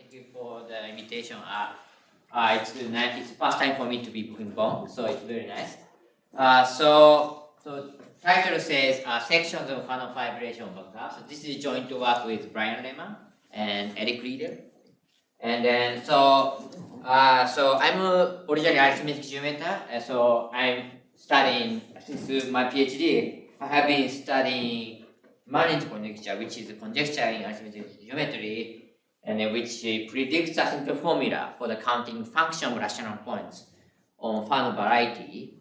thank you for the invitation. It's nice. It's the first time for me to be in Bonn, so it's very nice. So title says sections of Fano fibration vector. So this is joint work with Brian Lehmann and Eric Riedl. And then so I'm originally arithmetic geometer. So I'm studying since my PhD. I have been studying Manin's conjecture, which is a conjecture in arithmetic geometry, and which predicts a simple formula for the counting function of rational points on Fano variety.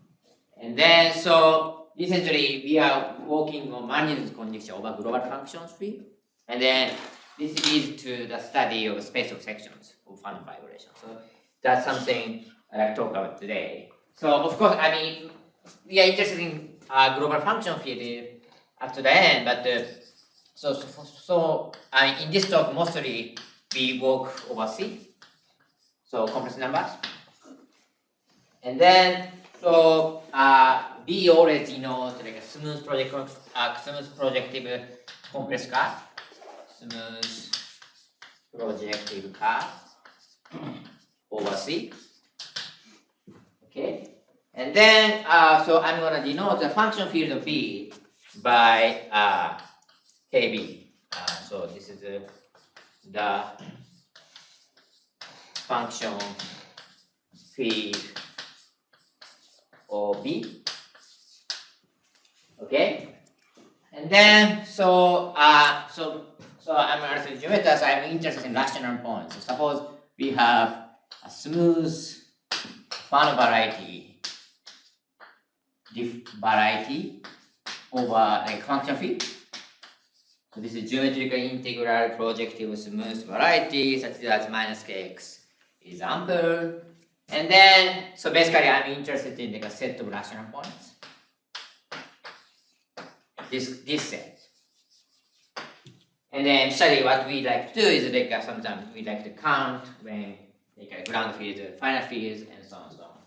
And then so recently we are working on Manin's conjecture over global functions field, and then this leads to the study of space of sections of Fano fibration. So that's something I'd like to talk about today. So of course, I mean, we are interested in global function field up to the end, but in this talk mostly we work over C, so complex numbers, and then so B always denotes like a smooth projective complex curve, smooth projective curve over C. Okay, and then so I'm gonna denote the function field of B by KB. So this is the function field of B. Okay, and then so I'm an arithmetic geometer, so I'm interested in rational points. So suppose we have a smooth Fano variety over like function field. So this is geometrically integral projective smooth variety such that minus kx is ample. And then so basically I'm interested in like a set of rational points. This set. And then usually what we like to do is like sometimes we like to count when like ground fields, final fields, and so on and so on.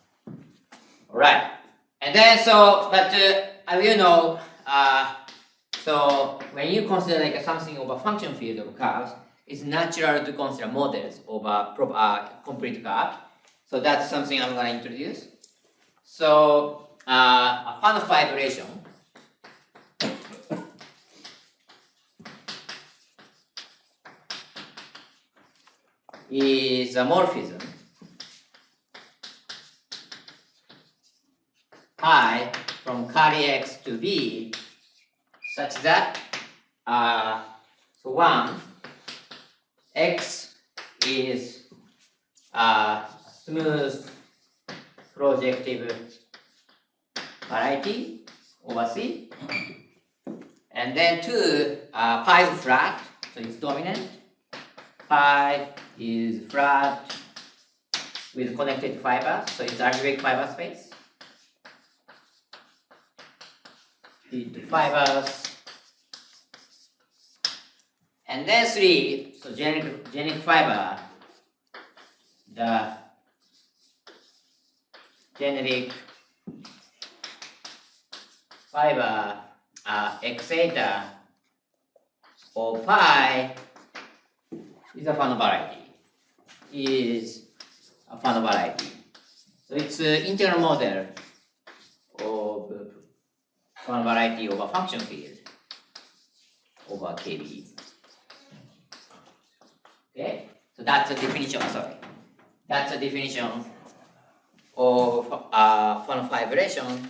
Alright. And then so but as you know, so when you consider like something of a function field of curves, it's natural to consider models of a complete curve. So that's something I'm going to introduce. So a Fano fibration is a morphism I from curly x to B such that so 1 x is a smooth projective variety over C, and then 2 pi is flat, so it's dominant. Pi is flat with connected fibers, so it's algebraic fiber space. The fibers, and then 3, so generic fiber, the generic fiber x theta or pi is a Fano variety. So it's an integral model of Fano variety of a function field over KB. Okay, so that's a definition. That's a definition of Fano fibration.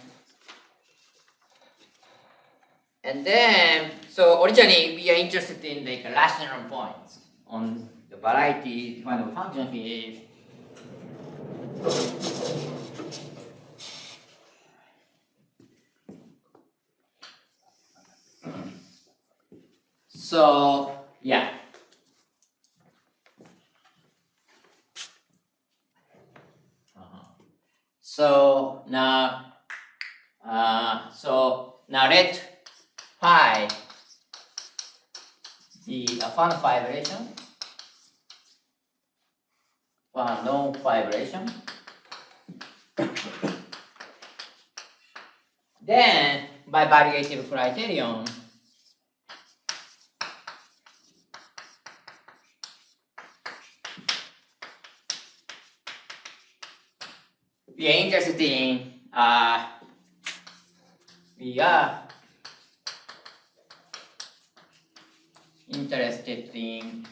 And then, so originally we are interested in like rational points on the variety kind of function field. So yeah. So now let pi be a Fano fibration, Fano fibration. Then by variative criterion, we are interested in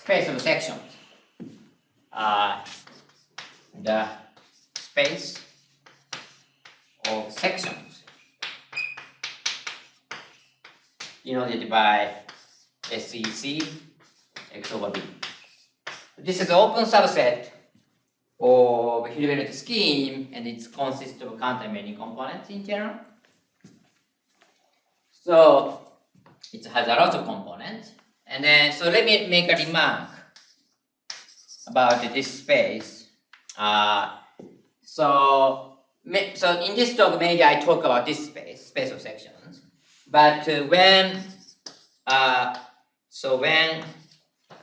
space of sections. The space of sections denoted by SEC X over B. This is the open subset of Hilbert scheme, and it consists of countermany components in general. So it has a lot of components. And then, so let me make a remark about this space. So in this talk, maybe I talk about this space of sections. But when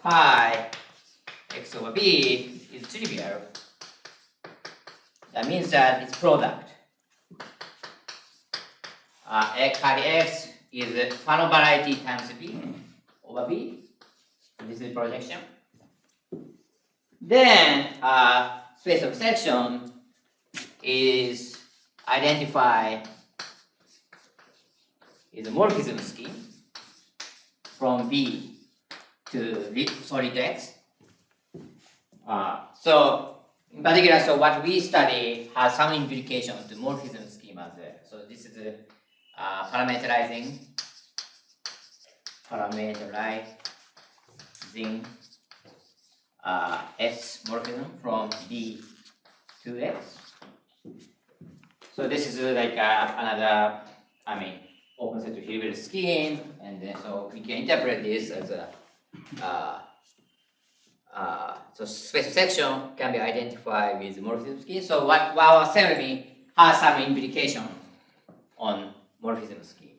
phi x over b is trivial, that means that its product carry x is Fano variety times b over b. This is projection. Then space of section is identified is a morphism scheme from B to solid X. So in particular, so what we study has some implication to morphism scheme as well. So this is parameterizing S morphism from B to X. So this is like another, open set to Hilbert scheme, and then so we can interpret this as a so space of section can be identified with morphism scheme. So what our theory has some implication on morphism scheme.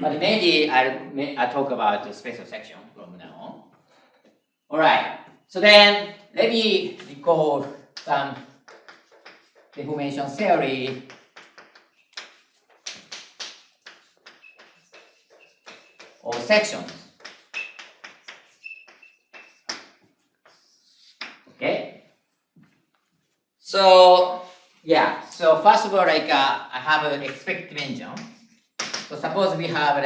But maybe I talk about the space of section from now on. All right. So then let me recall some deformation theory of sections. Okay. So yeah. So first of all, I have an expected dimension. So suppose we have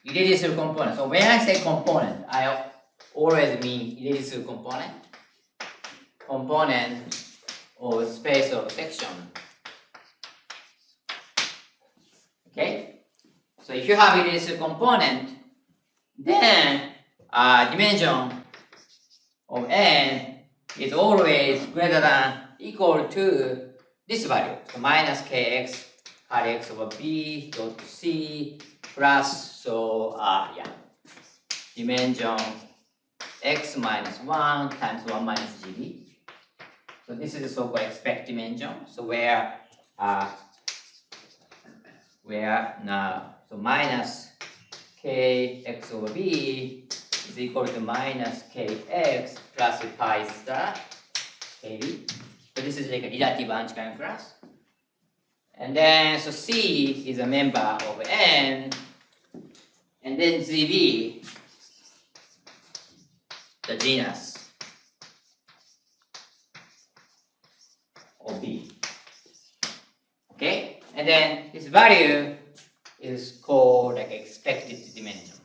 irreducible component. So when I say component, I always mean irreducible component of space of section. Okay. So if you have irreducible component, then dimension of n is always greater than equal to this value. So minus kx carry x over b dot c plus dimension x minus 1 times 1 minus gb. So this is the so-called expected dimension. So where now so minus kx over b is equal to minus kx plus pi star kb. So this is like a relative Einstein class. And then so C is a member of N, and then ZB, the genus of B. Okay? And then this value is called like expected dimension.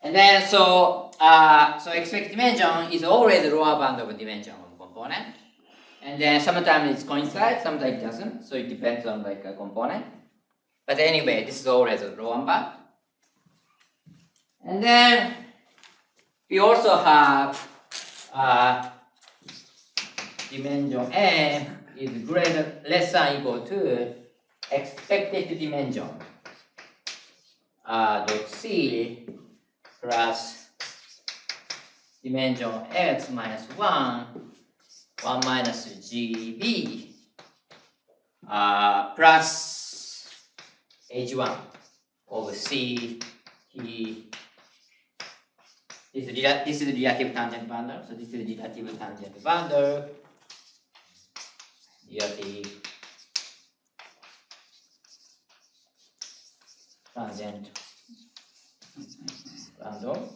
And then so expected dimension is always the lower bound of a dimension of a component. And then sometimes it coincides, sometimes it doesn't. So it depends on like a component. But anyway, this is always a lower bound. And then we also have dimension n is less than equal to expected dimension dot c plus dimension x minus 1 minus gb plus h1 over c t. This is the relative tangent bundle. So this is the relative tangent bundle. Relative tangent bundle,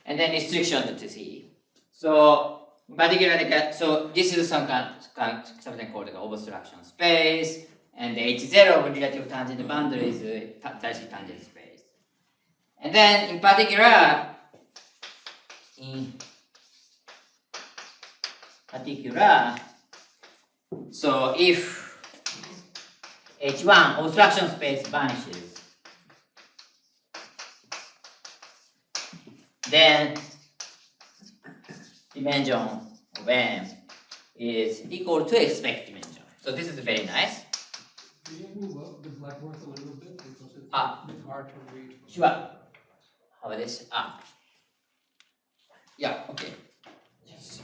and then restriction to C. So particularly, so this is something called an obstruction space, and the H0 of relative tangent bundle is Tarski tangent space. And then in particular, so if H1 obstruction space vanishes, then dimension of M is equal to expect dimension. So this is very nice. Can you move up the blackboard a little bit because it's a bit hard to read? Sure. How about this? Yeah, okay. Yes.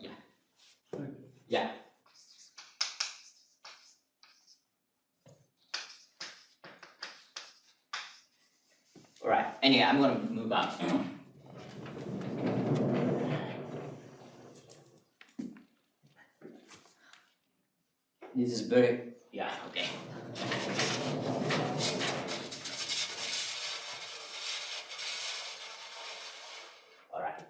Yeah. Yeah. All right. Anyway, I'm going to move on. This is very, yeah, okay. All right.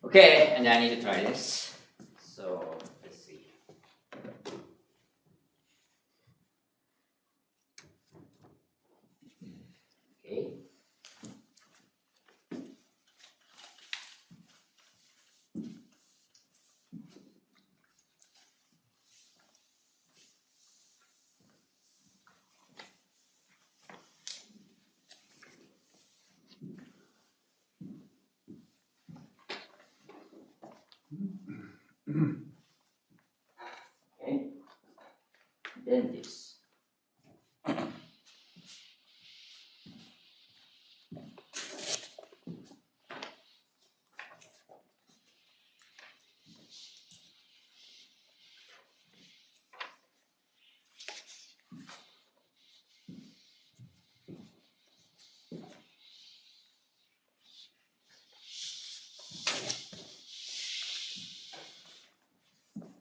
Okay, and I need to try this. So let's see. Okay. Okay. Then this.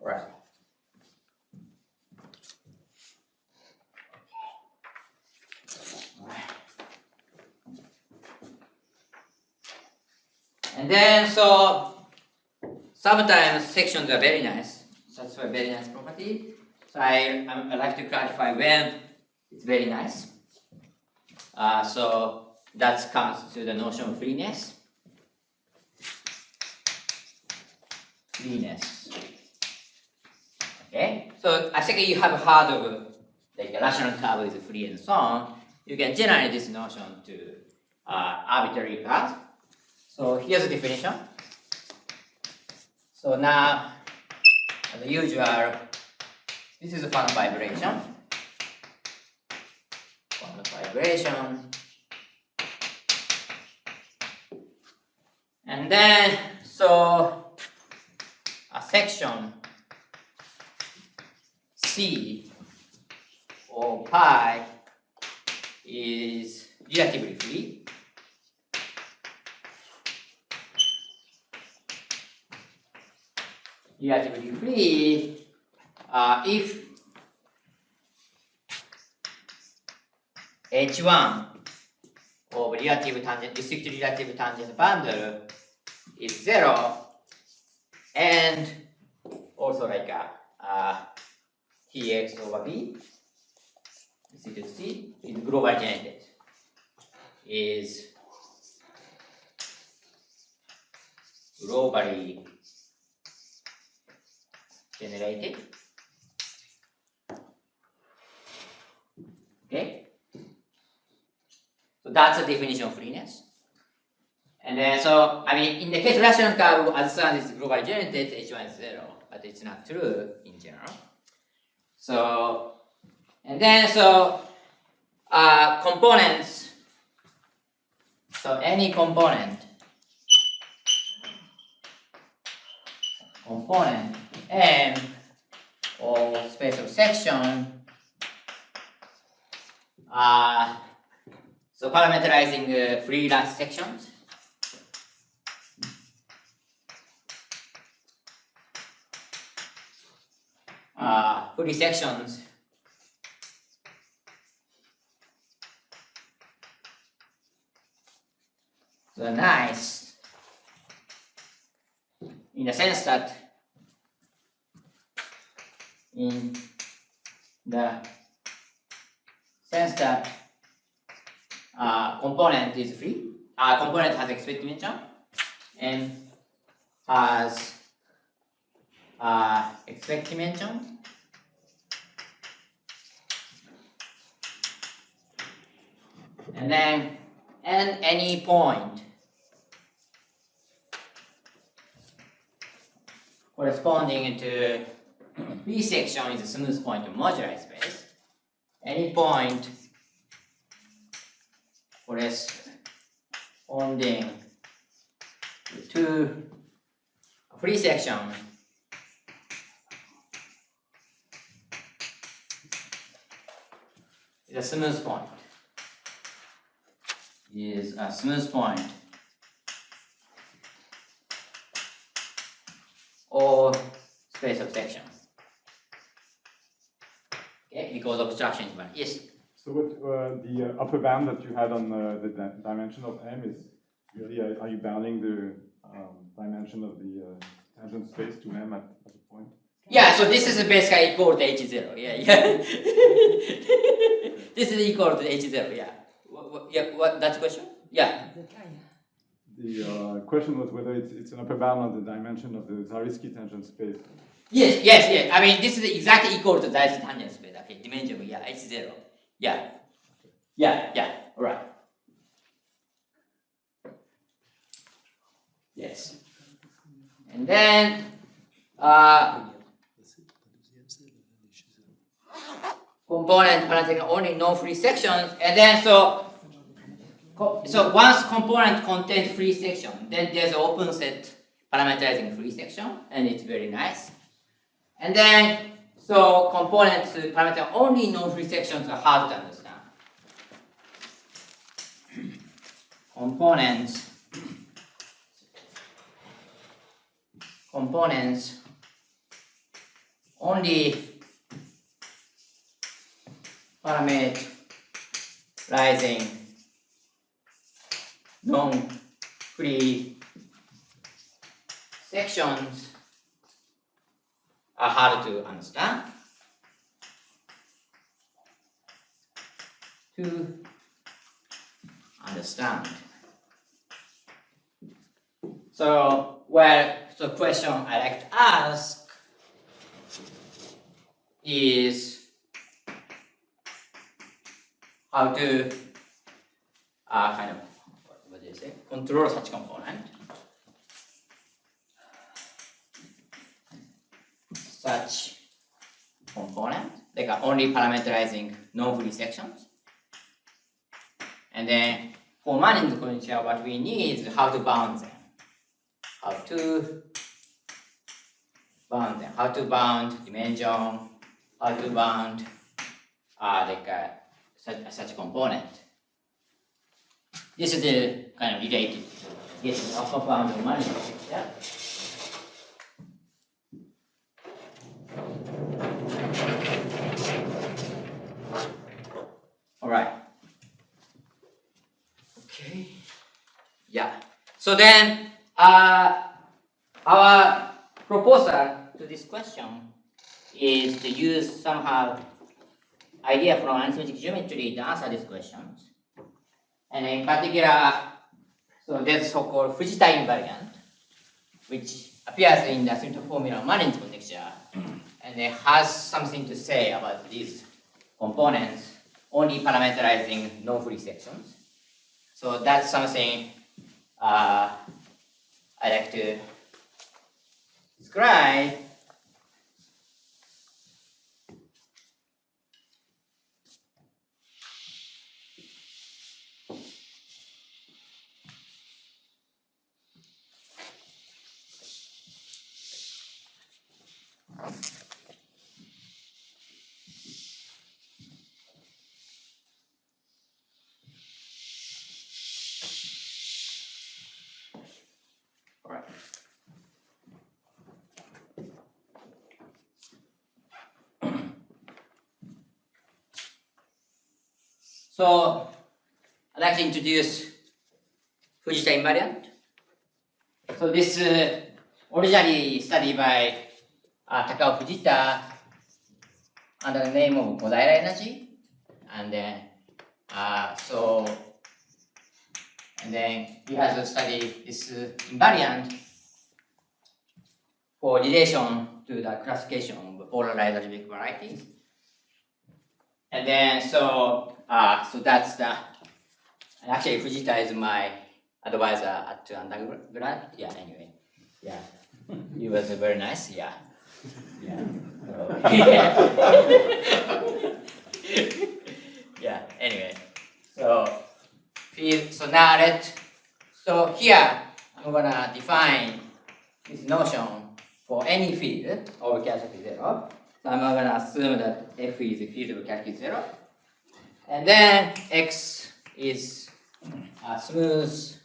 All right. And then, so sometimes sections are very nice. That's a very nice property. So I like to clarify when it's very nice. So that comes to the notion of freeness. Freeness. Okay. So I think you have heard of like a rational curve is free and so on. You can generate this notion to arbitrary curves. So here's the definition. So now, as usual, this is a Fano vibration. Fano vibration. And then, so a section C or pi is relatively free. Relatively free if H1 of relative tangent, restricted relative tangent bundle is 0, and also like Tx over B is equal to C is globally generated. Is globally generated. Okay. So that's the definition of freeness. And then, so, I mean, in the case of rational curve, as soon as it's globally generated, H1 is 0, but it's not true in general. So, and then, so, components, so any component M or space of section, so parameterizing free lattice sections. Free sections So nice in the sense that component is free. Component has explicit dimension and has explicit dimension. And then any point corresponding to B section is a smooth point of moduli space. Any point corresponding to a free section is a smooth point. Is a smooth point or space of sections. Okay, because obstruction is one. Yes. So what the upper bound that you had on the dimension of M is really, are you bounding the dimension of the tangent space to M at a point? Yeah, so this is basically equal to H0. Yeah, yeah. This is equal to H0. Yeah. What that's the question? Yeah. The question was whether it's an upper bound on the dimension of the Zariski tangent space. Yes. I mean, this is exactly equal to Zariski tangent space. Okay, dimension. Yeah, H0. Yeah. All right. Yes. And then component parameter only non-free sections, and then so once component contains free section, then there's an open set parameterizing free section, and it's very nice. And then so components parameter only non-free sections are hard to understand. Components only parameterizing non-free sections are hard to understand. So, the question I like to ask is how to control such component. Like only parameterizing non-free sections. And then for Manin's conjecture, what we need is how to bound them. How to bound dimension, how to bound such component. This is the kind of related to getting upper bound of Manin conjecture. All right. Okay. Yeah. So then, our proposal to this question is to use somehow idea from arithmetic geometry to answer these questions. And in particular, so there's so-called Fujita invariant, which appears in the asymptotic formula of Manin's conjecture, and it has something to say about these components only parameterizing non-free sections. So that's something I like to describe. All right. So I'd like to introduce Fujita invariant. So this originally studied by Takao Fujita under the name of Kodaira energy, and then and then he has studied this invariant for relation to the classification of polarized algebraic varieties. And then so that's the actually Fujita is my advisor at undergrad. Yeah, anyway. Yeah. He was very nice, yeah. Yeah. Yeah, anyway. So now so here I'm gonna define this notion for any field of character 0. So I'm gonna assume that F is a field of character 0. And then X is a smooth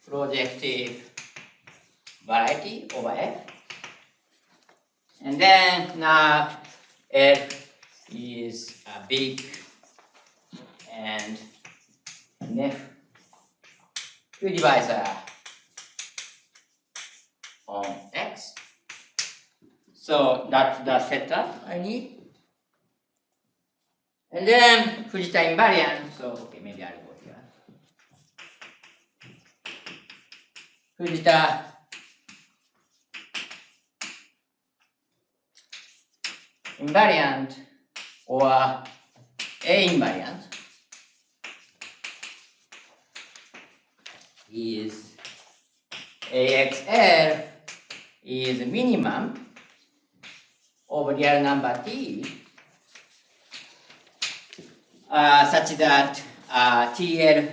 projective variety over F. And then now F is a big and F two divisor on X. So that's the setup I need. And then Fujita invariant. So okay, maybe I'll go here. Fujita invariant or A invariant is AXL is a minimum of real number T such that TL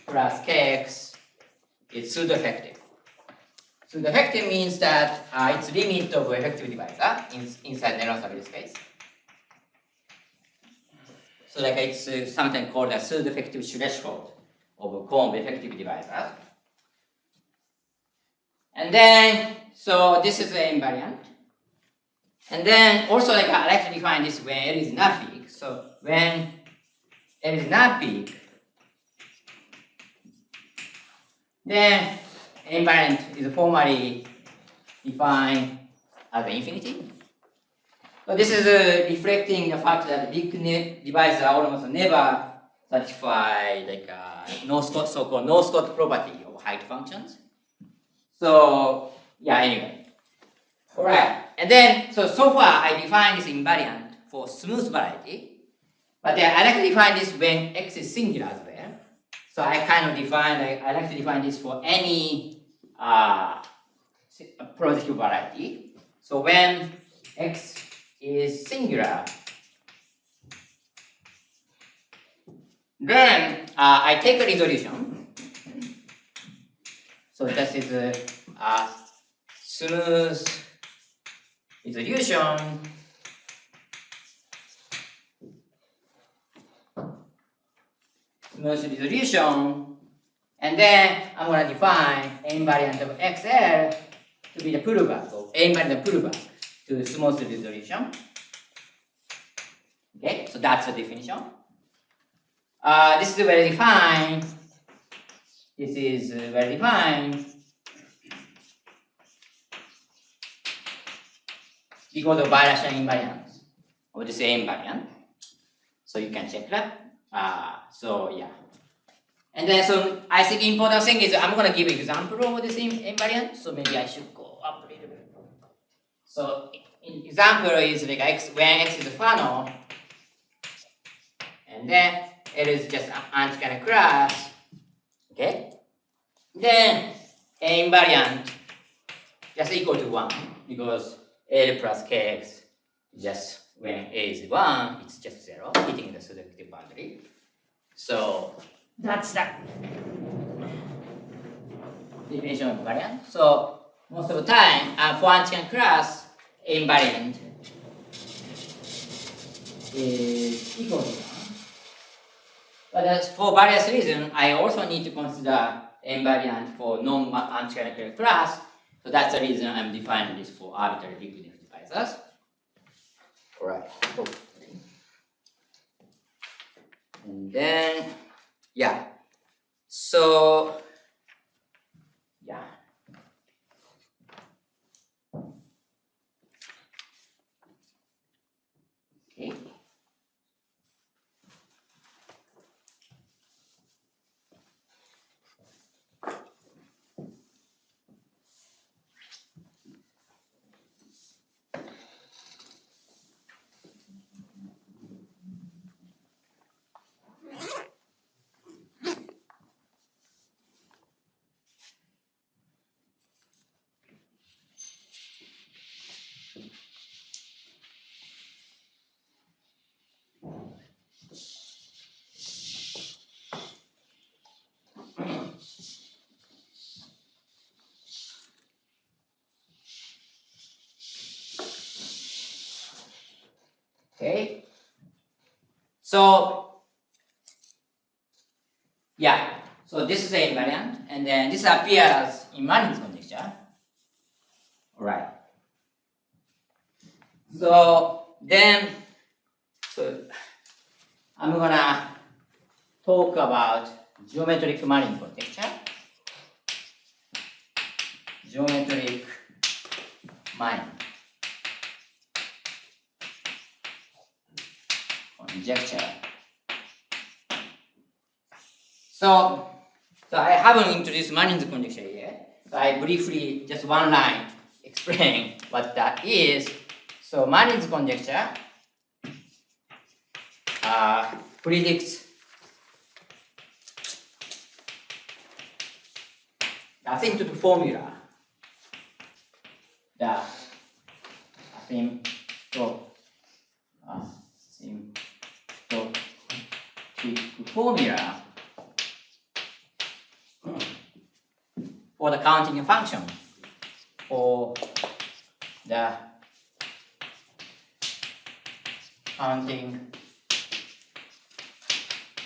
plus KX is pseudo-effective. Pseudo-effective means that it's limit of effective divisor inside narrow subspace. So like it's something called a pseudo-effective threshold of comb effective divisors. And then, so this is an invariant. And then also like I like to define this when L is not big. So when L is not big, then invariant is formally defined as infinity. So this is reflecting the fact that big divisors almost never satisfy like so-called no-Scott property of height functions. So yeah, anyway. Alright. And then so far I defined this invariant for smooth variety. But then I like to define this when X is singular as well. So I kind of define I like to define this for any projective variety. So when X is singular, then I take a resolution. So this is a smooth resolution and then I'm going to define A invariant of XL to be the pullback of A invariant of pullback to the smooth resolution. Okay, so that's the definition. This is well defined. This is well defined because of bilateral invariance of the same invariant. So you can check that. So yeah. And then so I think important thing is I'm gonna give an example of the same invariant. So maybe I should go up a little bit. So example is like X when X is a Fano, and then it is just an anti-kind class. Okay. Then A invariant just equal to 1 because L plus Kx just when A is 1, it's just 0, hitting the selective boundary. So that's that definition of invariant. So most of the time, for anti-kind class, A invariant is equal to 1. But as for various reasons, I also need to consider invariant for non-anti-kind class. So that's the reason I'm defining this for arbitrary big divisors. Alright. And then, yeah. So, yeah. Okay. Okay. So, yeah. So this is a invariant, and then this appears in Manin's conjecture. All right. So then, I'm gonna talk about geometric Manin conjecture. Geometric Manin conjecture. So I haven't introduced Manin's conjecture yet. So I briefly, just one line, explain what that is. So Manin's conjecture predicts the asymptotic formula. The asymptotic formula for the counting function for the counting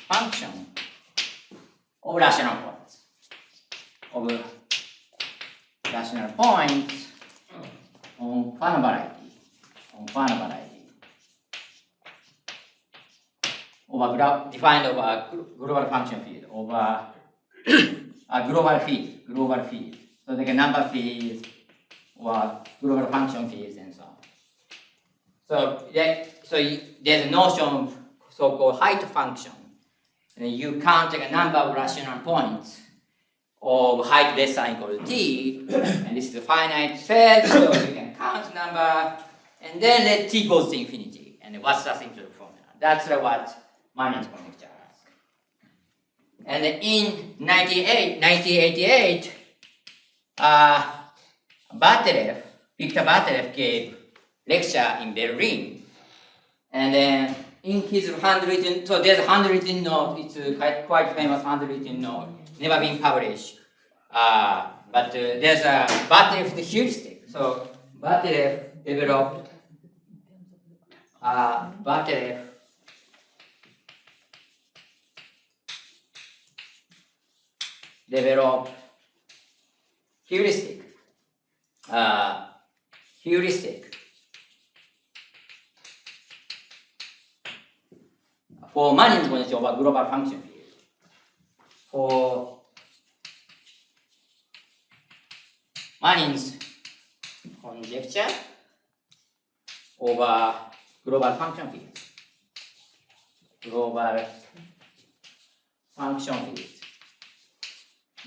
function of rational points on Fano variety over defined over a global function field over a global field. So like a number field or global function fields and so on. So there's a notion of so-called height function. And you count like a number of rational points of height less than equal to t, and this is a finite set, so you can count number, and then let t goes to infinity. And what's the asymptotic formula? That's what Manin's conjecture asks. And in 1988, Victor Bartelev gave lecture in Berlin, and then in his handwritten, so there's a handwritten note, it's a quite famous handwritten note, never been published. But there's a Bartelev heuristic. So Bartelev developed heuristic for Manin's conjecture of a global function field. For Manin's conjecture over global function field.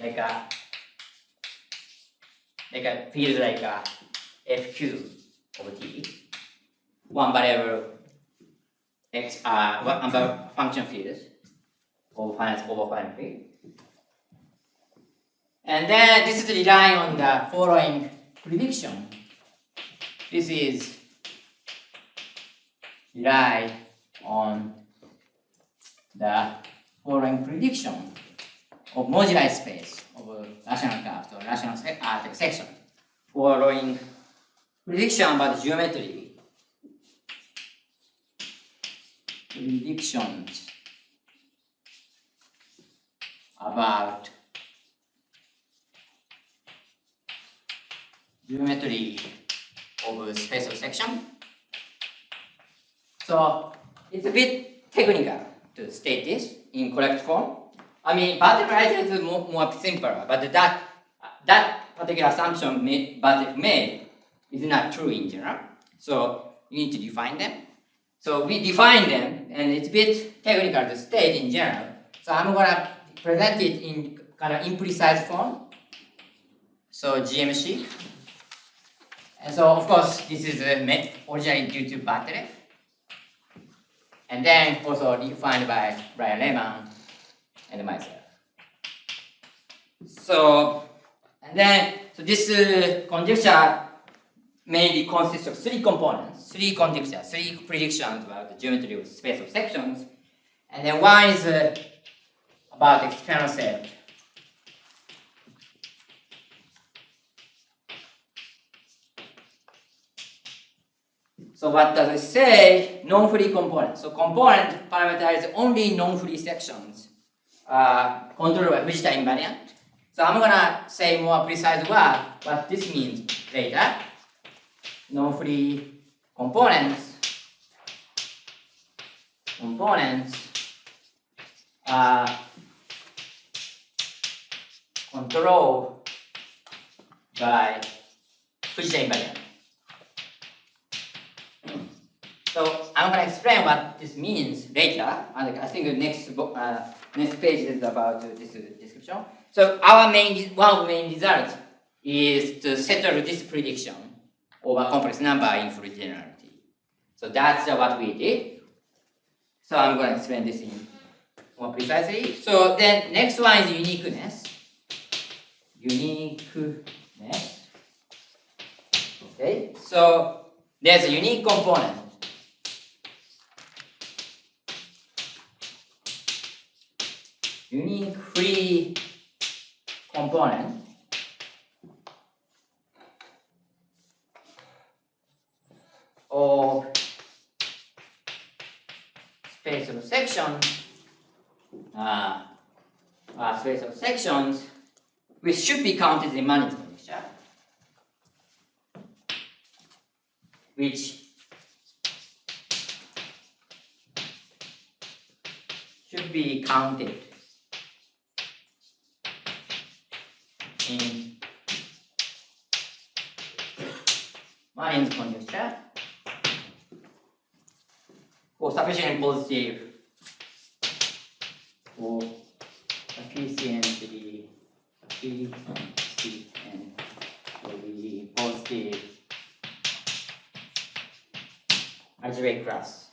Like a field like a FQ of T. One variable X number function fields over finite field. And then this is relying on the following prediction. This is rely on the following prediction of moduli space of rational curves or rational section. Following prediction about geometry. Predictions about geometry of space of section. So it's a bit technical to state this in correct form. I mean, pathological is more simpler, but that particular assumption made is not true in general. So you need to define them. So we define them, and it's a bit technical to state in general. So I'm gonna present it in kind of imprecise form. So GMC. And so of course this is originally due to battery. And then also defined by Brian Lehmann and myself. So this conjecture mainly consists of three components, three conjectures, three predictions about the geometry of space of sections. And then one is about external set. So what does it say? Non-free component. So component parameterize only non-free sections controlled by Fujita invariant. So I'm gonna say more precise what this means later. Non-free components controlled by Fujita invariant. So I'm going to explain what this means later. And I think the next page is about this description. So one of the main results is to settle this prediction over complex number in full generality. So that's what we did. So I'm going to explain this in more precisely. So then next one is uniqueness. Okay. So there's a unique component. Unique free component of space of sections, which should be counted in Manin's conjecture, which should be counted in Manin's conjecture for sufficiently positive positive algebraic class.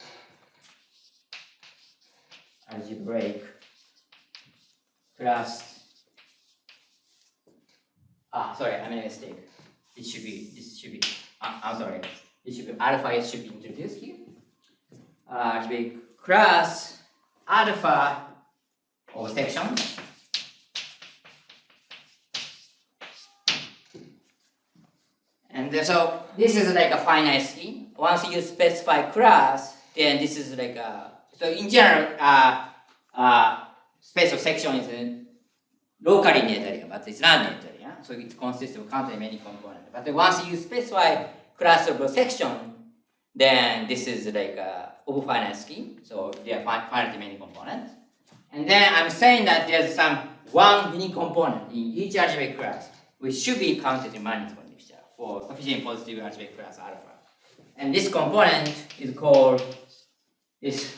Sorry, I made a mistake. This should be, I'm sorry. This should be alpha, it should be introduced here. Algebraic class alpha of sections. And so this is like a finite scheme. Once you specify class, then this is like a, so in general, space of section is locally Noetherian, but it's not Noetherian. So it consists of counting many components. But once you specify class of a section, then this is like a over finite scheme. So there are finitely many components. And then I'm saying that there's one unique component in each algebraic class which should be counted in Manin's conjecture for sufficient positive algebraic class alpha. And this component is called as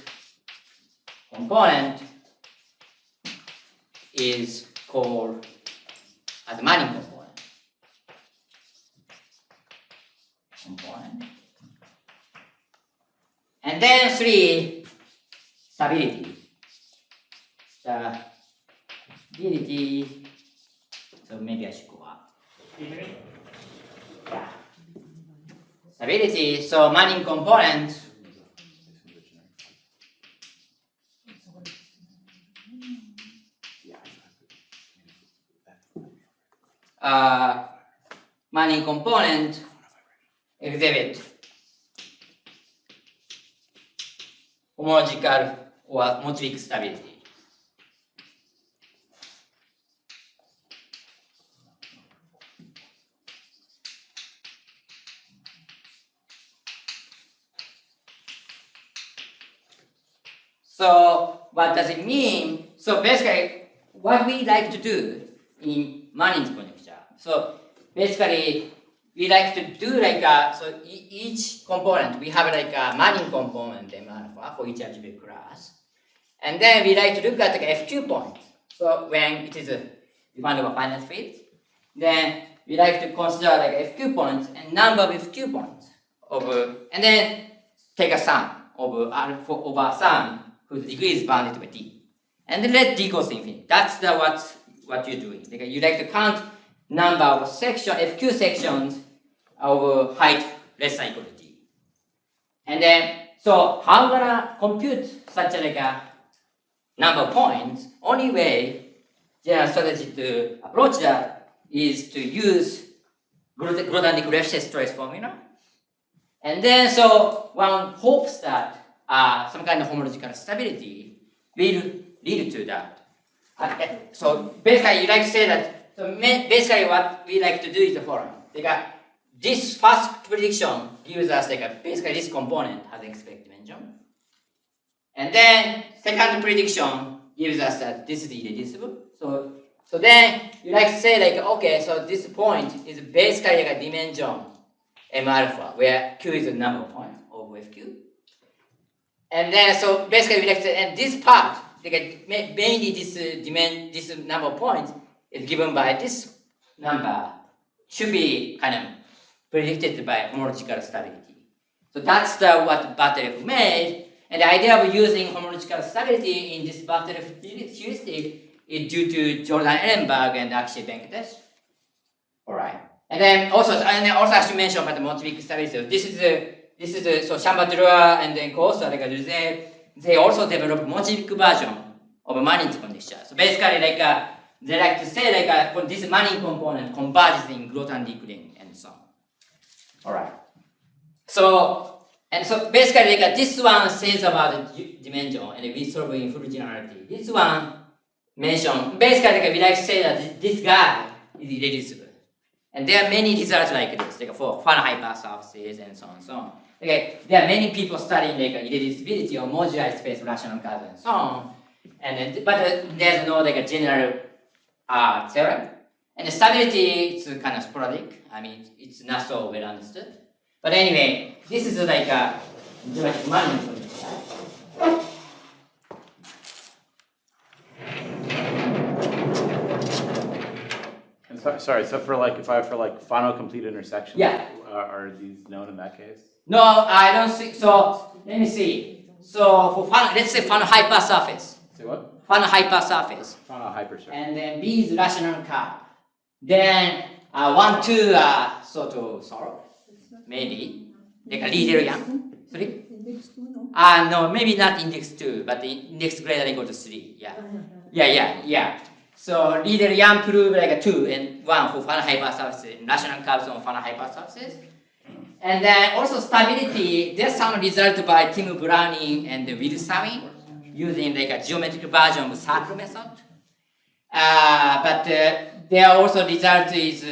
the Manin component. And then three, stability. So maybe I should go up. Yeah. Stability, so Manin component Manin component exhibit homological or modulic stability. So what does it mean? So basically, what we like to do in Manin's conjecture. So basically, we like to do like so each component, we have like a Manin component M alpha for each algebraic class. And then we like to look at like FQ points. So when it is defined over finite field, then we like to consider like FQ points and number of FQ points over, and then take a sum over a sum whose degree is bounded by D. And then let D goes to infinity. That's what you're doing. Like you like to count number of section, FQ sections over height less than or equal to D. And then, so how I'm gonna compute such like a number of points? Only way, general strategy to approach that is to use Grothendieck-Lefschetz choice formula. And then, so one hopes that some kind of homological stability will lead to that. So basically, you like to say that. So basically, what we like to do is the following: this first prediction gives us basically this component has an expected dimension, and then second prediction gives us that this is irreducible. So then you like to say okay, so this point is basically a dimension M alpha, where Q is the number of points over FQ. And then, so basically, we like to say, and this part, mainly this number of points is given by this number, should be kind of predicted by homological stability. So that's what Butterfly made. And the idea of using homological stability in this Butterfly heuristic is due to Jordan Ehrenberg and Akshay Venkatesh. All right. And then also I should mention about the motivic stability. So this is so Chamberlain and then Costa, they also developed motivic version of Manin's conjecture. So basically, they like to say this Manin component converges in Grothendieck and so on. All right. So basically, this one says about the dimension, and we solve in full generality. This one mention basically we like to say that this guy is irreducible. And there are many results like this, for Fano hypersurfaces and so on and so on. There are many people studying irreducibility or moduli space rational curves and so on. And but there's no general theorem. And the stability is kind of sporadic. I mean, it's not so well understood. But anyway, this is geometric Manin. Sorry, so for Fano complete intersections, yeah, are these known in that case? No, I don't think so. Let me see. So for Fano, let's say Fano hypersurface. Say what? Fano hypersurface. Fano hypersurface. And then B is rational curve. Then 1, 2 are sort of solved, maybe. Like a Riedl. Sorry? Index 2, no? No, maybe not index 2, but the index greater than or equal to 3. Yeah. So Riedl prove 2 and 1 for Fano hypersurfaces, rational curves on Fano hypersurfaces. And then also stability, there's some result by Tim Browning and Will Sawin using a geometric version of circle method. But there are also result is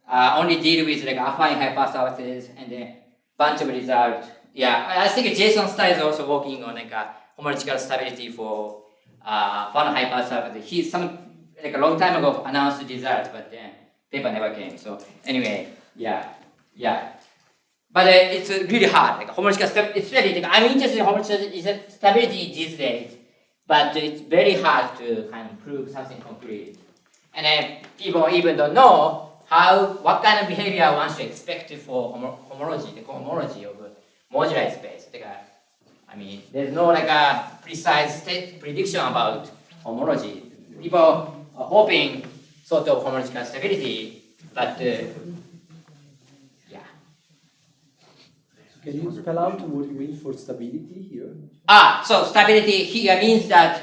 only deal with affine hypersurfaces and a bunch of results. Yeah, I think Jason Starr is also working on homological stability for Fano hypersurfaces. He's a long time ago announced results, but paper never came. So anyway, yeah. But it's really hard. Homological stability, especially I'm interested in homological stability these days, but it's very hard to kind of prove something concrete. And people even don't know what kind of behavior one should expect for homology, the cohomology of moduli space. I mean, there's no a precise prediction about homology. People are hoping sort of homological stability, but Can you spell out what you mean for stability here? So stability here means that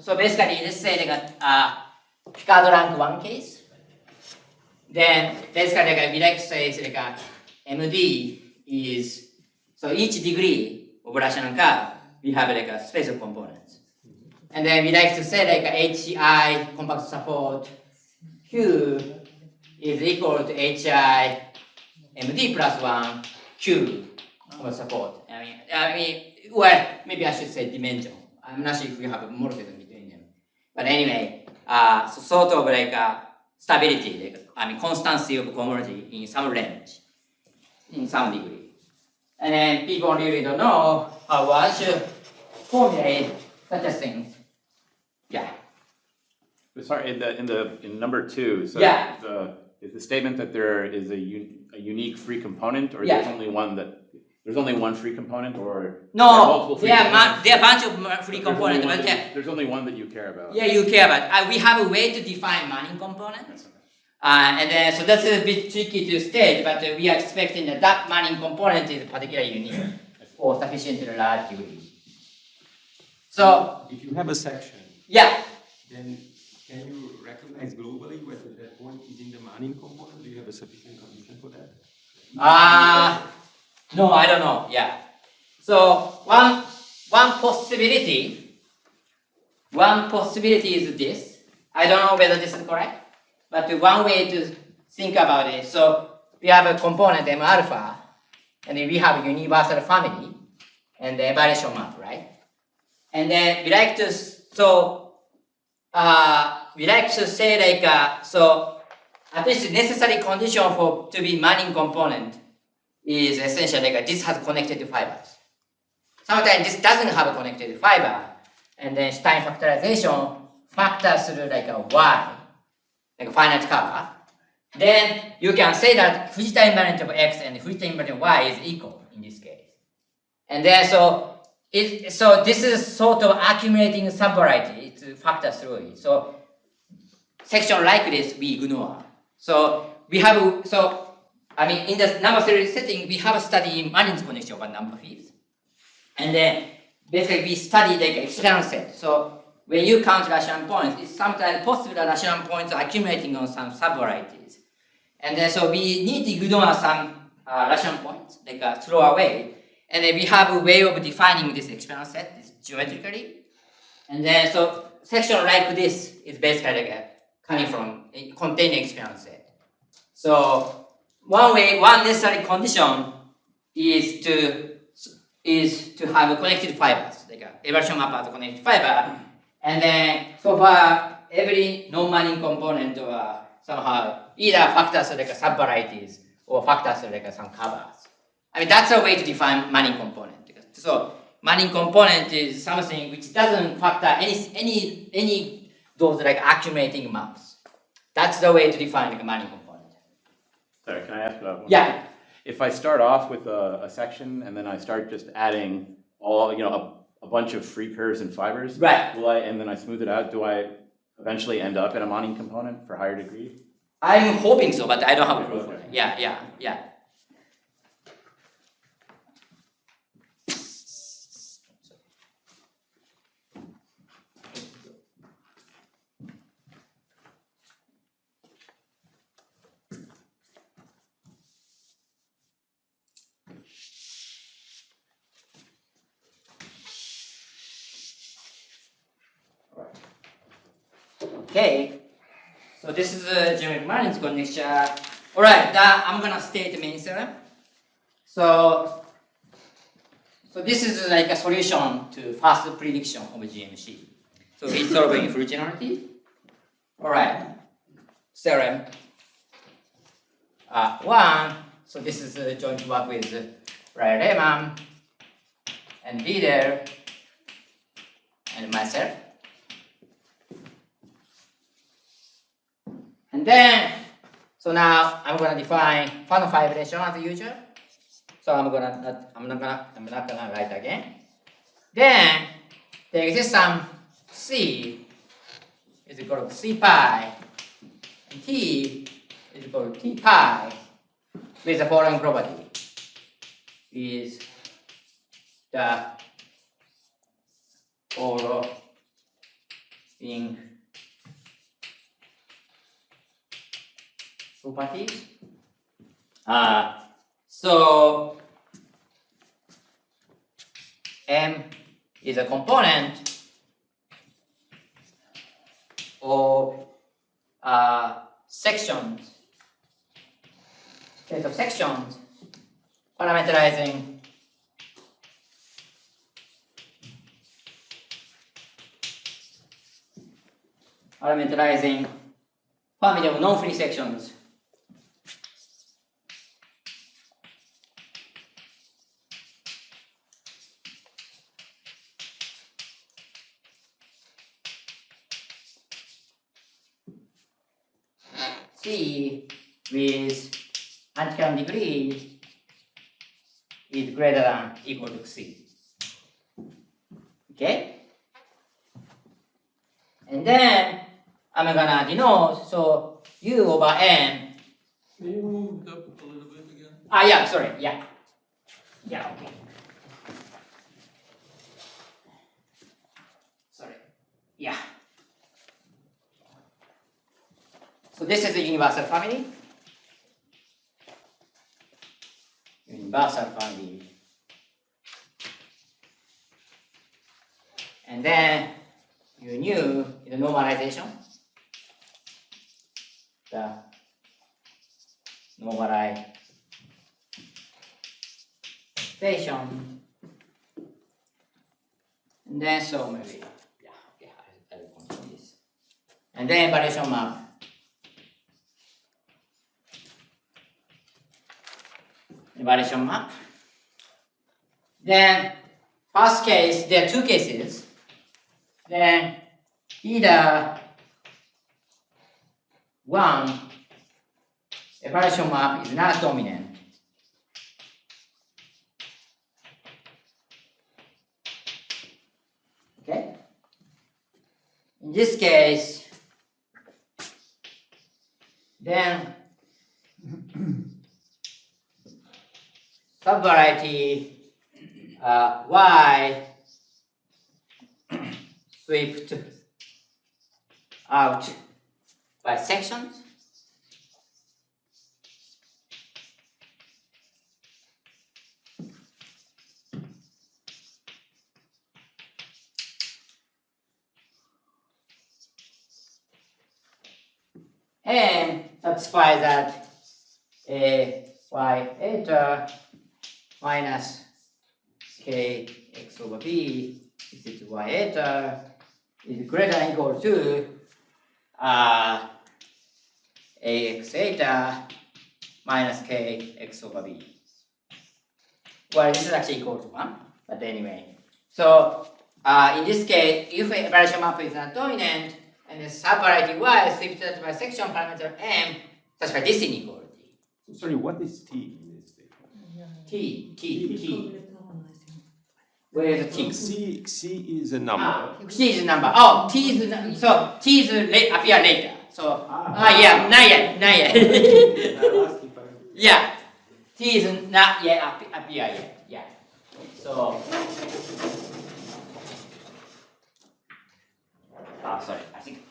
so basically let's say Picard rank 1 case. Then basically we like to say MD is so each degree of rational curve we have a space of components. And then we like to say HI compact support Q is equal to HI MD plus 1 Q for support. I mean, well, maybe I should say dimension. I'm not sure if we have a morphism between them. But anyway, so sort of like stability, like, constancy of cohomology in some range, in some degree. And then people really don't know how one should formulate such a thing. Yeah. Sorry, in number 2, so Yeah. is the statement that there is a unique free component, or Yeah. there's only one free component, or there are No, multiple free components? there are a bunch of free components, but There's only one that you care about. yeah, you care about. We have a way to define Manin component. And then, so that's a bit tricky to state, but we are expecting that that Manin component is particularly unique or sufficiently large degree. So, if you have a section, yeah. then can you recognize globally whether that point is in the Manin component? Do you have a sufficient condition for that? No, I don't know. Yeah. So one possibility is this. I don't know whether this is correct, but one way to think about it. So we have a component M alpha, and then we have a universal family and the evaluation map, right? And then we like to say like so at least the necessary condition for to be Manin component is essentially like this has connected fibers. Sometimes this doesn't have a connected fiber, and then Stein factorization factors through like a y, like a finite cover. Then you can say that Fujita invariant of x and Fujita invariant of y is equal in this case. And then so this is sort of accumulating subvariety to factor through it. So section like this we ignore. So we have in the number theory setting we have a study in Manin's conjecture about number fields. And then basically we study like external set. So when you count rational points, it's sometimes possible that rational points are accumulating on some subvarieties. And then so we need to ignore some rational points, like throw away. And then we have a way of defining this external set this geometrically. And then so section like this is basically like coming from containing external set. So one necessary condition is to have connected fibers, like evaluation map as a connected fiber, and then so far every non-Manin component somehow either factors like subvarieties or factors like some covers. I mean that's a way to define Manin component. So Manin component is something which doesn't factor any those like accumulating maps. That's the way to define like a Manin component. Sorry, can I ask about one? Yeah. If I start off with a section and then I start just adding all, a bunch of free curves and fibers, right? And then I smooth it out, do I eventually end up in a Manin component for higher degree? I'm hoping so, but I don't have a proof for it. Yeah. Okay, so this is a geometric Manin's conjecture. All right, I'm gonna state the main theorem. So this is like a solution to first prediction of GMC. So we solve in full generality. All right, theorem 1. So this is a joint work with Lehmann and Riedl and myself. And then, so now I'm gonna define Fano fibration as usual. So I'm not gonna write again. Then there exists some C is equal to C pi, and T is equal to T pi with the following property: is the following properties. So M is a component of sections, set of sections parameterizing parameterizing family of non-free sections. C with anti-Kern degree is greater than equal to C. Okay? And then I'm gonna denote, so U over N. Can you move it up a little bit again? Yeah, sorry, yeah. Yeah, okay. Sorry, yeah. So this is the universal family. Universal family. And then you knew the normalization. The normalization. And then so maybe, yeah, okay, I will continue this. And then variation map. Variation map. Then first case, there are two cases. Then either one, a variation map is not dominant. Okay? In this case, then subvariety Y swept out by sections. And satisfy that a y eta minus k x over b is y eta is greater than or equal to ax eta minus k x over b. Well, this is actually equal to 1, but anyway. So in this case, if a variation map is not dominant and the subvariety y is swept by section parameter m, such by this inequality. Sorry, what is T in this thing? T. Where is the T? C is a number. C is a number. Oh, T is so T is appear later. So yeah, not yet. Yeah, T is not yet appear yet. Yeah. So sorry, I think.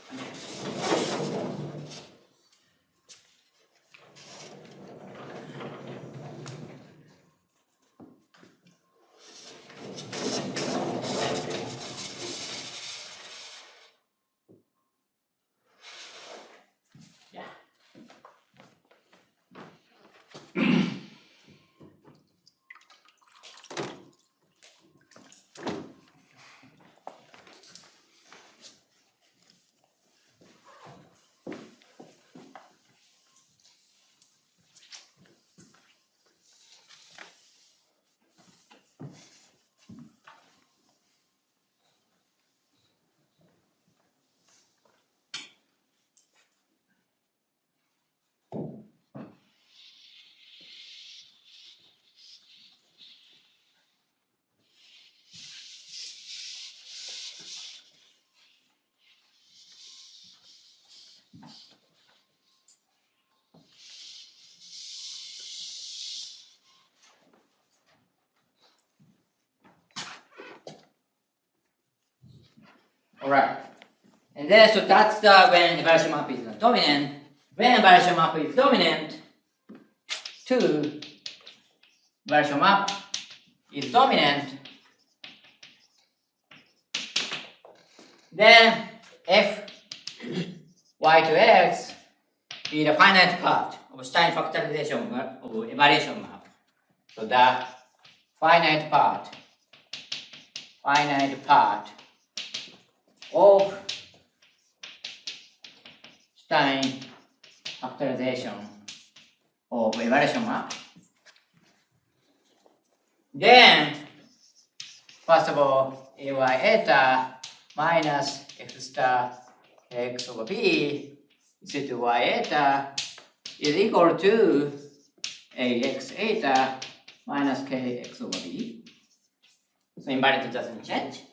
All right. And then, so that's when variation map is not dominant. When variation map is dominant, 2, variation map is dominant, then f y to x be the finite part of Stein factorization of a variation map. So the finite part of Stein factorization of evaluation map. Then, first of all, ay eta minus x star x over b is equal to y eta is equal to ax eta minus kx over b. So invariant doesn't change.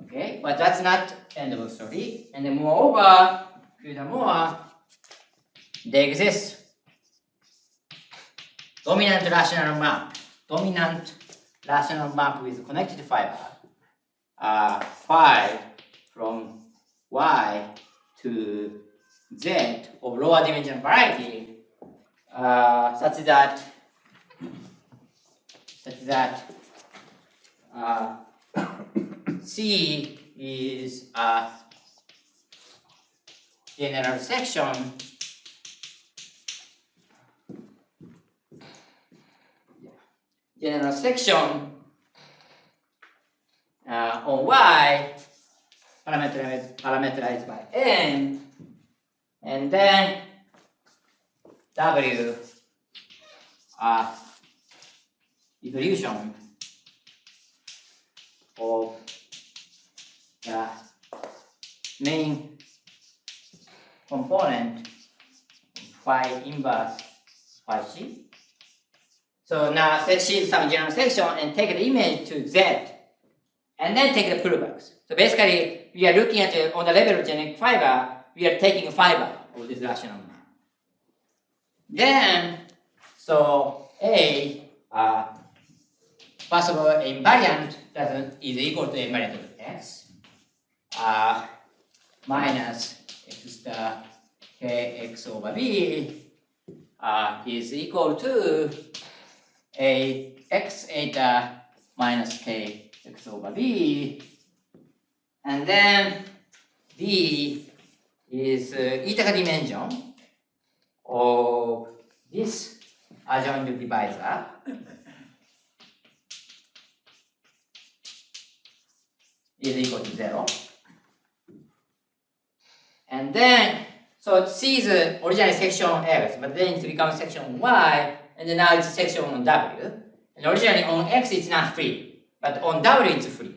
Okay, but that's not end of the story. And then moreover, furthermore, there exists dominant rational map with connected fiber phi from y to z of lower dimensional variety such that C is a general section on Y parameterized by N, and then W evolution of the main component phi inverse phi C. So now set C is some general section and take the image to Z and then take the pullbacks. So basically we are looking at on the level of genetic fiber, we are taking a fiber of this rational map. Then so A first of all, invariant is equal to invariant of x minus x star kx over b is equal to a x eta minus kx over b, and then b is eta dimension of this adjoint divisor is equal to 0. And then, so C is originally section X, but then it becomes section Y, and then now it's section on W. And originally on X it's not free, but on W it's free.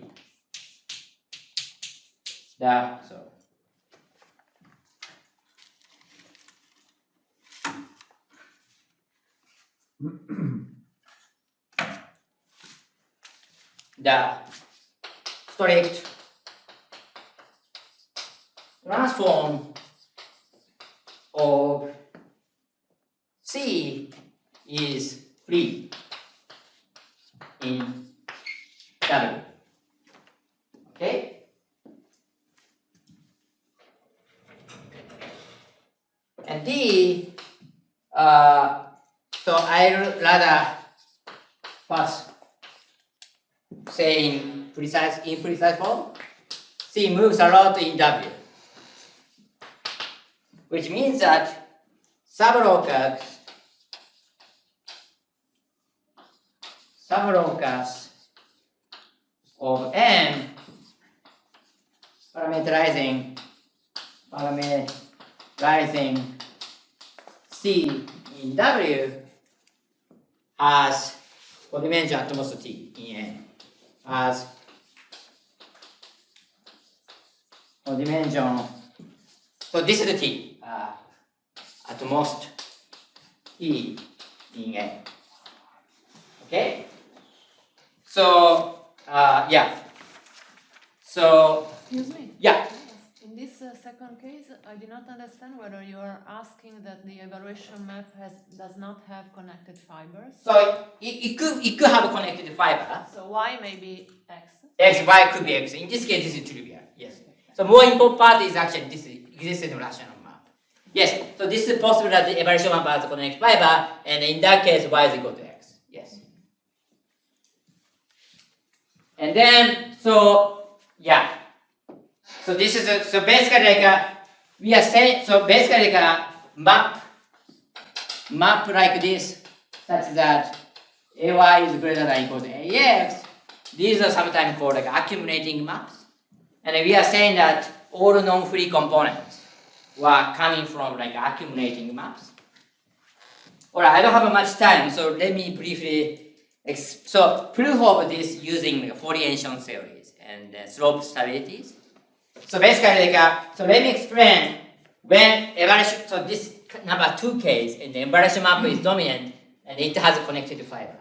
The strict transform of C is free in W. Okay? And D, so I'd rather first say in imprecise form. C moves a lot in W, which means that sublocus of M parameterizing C in W has for dimension at most T in N as for dimension. So this is the T at most T in N. Okay. So yeah. So excuse me. yeah. In this second case, I do not understand whether you are asking that the evaluation map does not have connected fibers. So it could have a connected fiber. So Y may be X. Y could be X. In this case, this is trivial. Yes. So more important part is actually this existing rational map. Yes. So this is possible that the evaluation map has a connected fiber, and in that case, Y is equal to X. Yes. And then yeah. So this is so basically like we are saying, so basically like a map like this, such that AY is greater than or equal to AX. These are sometimes called like accumulating maps. And we are saying that all non-free components were coming from like accumulating maps. All right, I don't have much time, so let me briefly. So proof of this using foliation theories and slope stabilities. So basically, so let me explain when evaluation. So this number 2 case, and the evaluation map is dominant, and it has a connected fiber.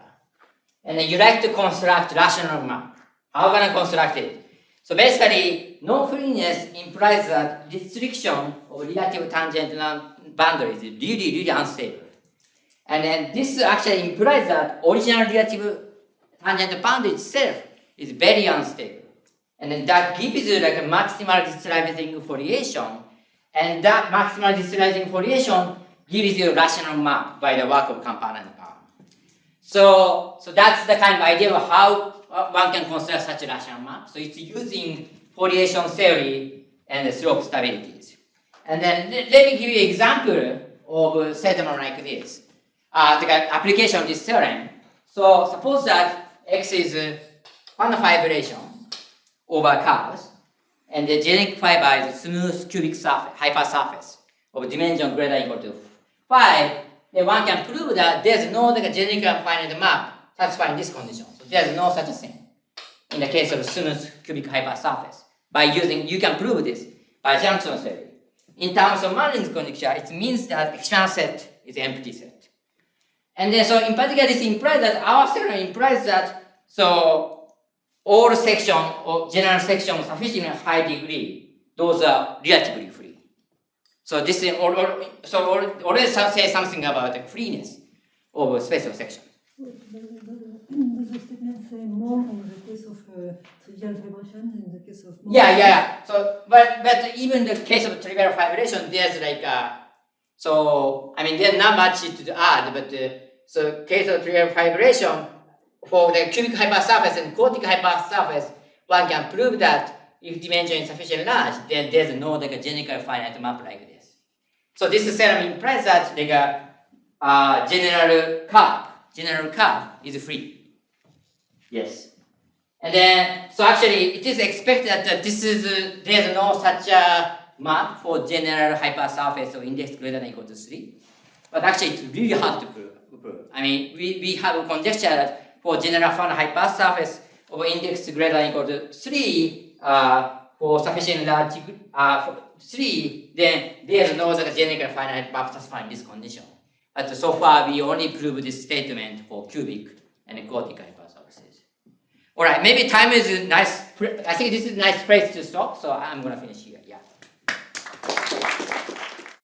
And then you like to construct rational map. How can I construct it? So basically, non-freeness implies that restriction of relative tangent boundaries is really unstable. And then this actually implies that original relative tangent boundary itself is very unstable. And then that gives you like a maximal destabilizing foliation. And that maximal destabilizing foliation gives you a rational map by the work of component power. So that's the kind of idea of how one can construct such a rational map. So it's using foliation theory and the slope stabilities. And then let me give you an example of a settlement like this. The application of this theorem. So suppose that X is one fibration over curves, and the genetic fiber is smooth cubic surface, hypersurface of dimension greater than or equal to 5. Then one can prove that there's no genetic finite map satisfying this condition. So there's no such thing in the case of smooth cubic hypersurface. By using, you can prove this by junction theory. In terms of Manin's conjecture, it means that external set is empty set. And then, so in particular, this implies that our theorem implies that so all section or general section of sufficiently high degree, those are relatively free. So this is already say something about the freeness of a space of section. Does the statement say more in the case of trivial vibration than in the case of more? Yeah. So, but even the case of trivial vibration, there's like so I mean there's not much to add, but so case of trivial vibration for the cubic hypersurface and quartic hypersurface, one can prove that if dimension is sufficiently large, then there's no general finite map like this. So this theorem implies that general curve is free. Yes. And then, so actually, it is expected that there's no such a map for general hypersurface of index greater than or equal to 3. But actually, it's really hard to prove. I mean, we have a conjecture that for general Fano hypersurface of index greater than or equal to 3, for sufficient large 3, then there's no general finite map satisfying this condition. But so far, we only prove this statement for cubic and quartic hypersurfaces. All right, maybe time is nice. I think this is a nice place to stop, so I'm going to finish here. Yeah.